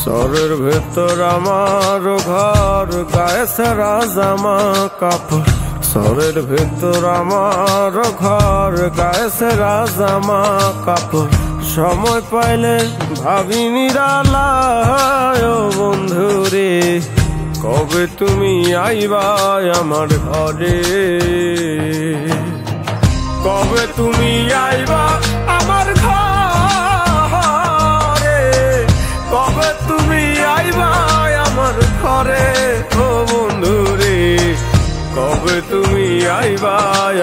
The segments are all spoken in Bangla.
শহরের ভেতর আমার ঘর, গায়ে সারা জামা কাপড়। শহরের ভেতর আমার ঘর, গায়ে সারা জামা কাপড়। সময় পাইলে ভাবি নিরালায় ও বন্ধুরে, কবে তুমি আইবা আমার ঘরে, কবে তুমি আইবা আমার ঘরে, কবে তুমি আইবা আমার ঘরে ও বন্ধুরে, কবে তুমি আইবা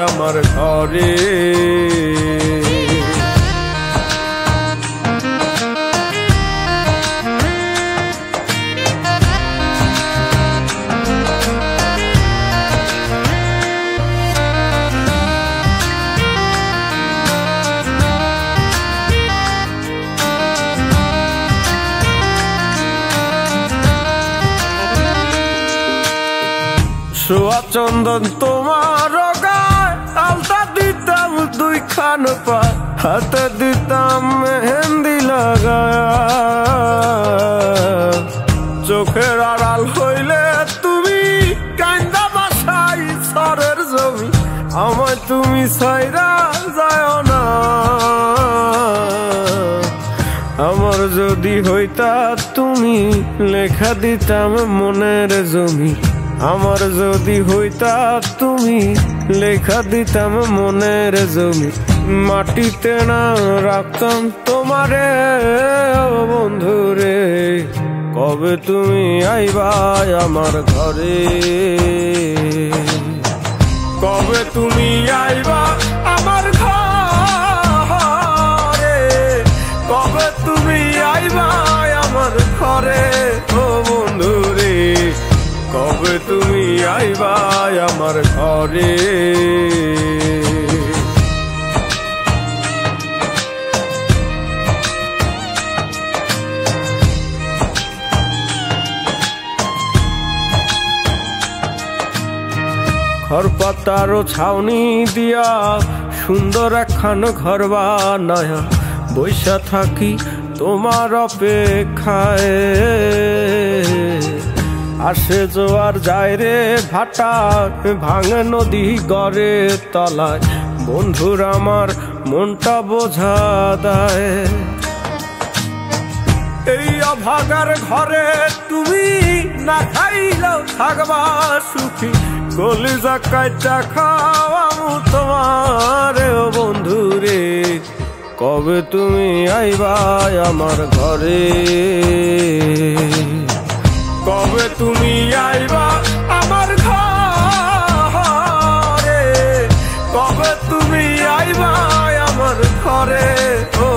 আমার ঘরে। সোয়া চন্দন তোমার গায়, আলতা দিতাম দুই খান পায়, হাতে দিতাম মেহেন্দি লাগায়া। চোখের আড়াল হইলে তুমি কান্দা বাসাই সরের জমি, আমায় তুমি সাইরা যায় না। আমার যদি হইতা তুমি লেখা দিতাম মনের জমি, আমার যদি হইতা তুমি লেখা দিতাম মনের জমি। মাটিতে না রাখতাম তোমারে বন্ধুরে, কবে তুমি আইবা আমার ঘরে, কবে তুমি আইবা আমার ঘরে, কবে তুমি আইবা আমার ঘরে ও বন্ধুরে, কবে তুমি আইবা আমার ঘরে। খড়পাতার ছাউনি দিয়া সুন্দর একখান ঘর বানায়া, বৈশা থাকি তোমার অপেক্ষায়। আসে জোয়ার যায় রে ভাটা, ভাঙে নদী গড়ে তলায়, বন্ধুর আমার মনটা বোঝা দেয়। এই অভাগার ঘরে তুমি না খাইলেও থাকবা সুখী, কলিজা কাইটা খাওয়ামু তোমার ও বন্ধুরে, কবে তুমি আইবা আমার ঘরে, কবে তুমি আইবা আমার ঘরে, কবে তুমি আইবা আমার ঘরে ও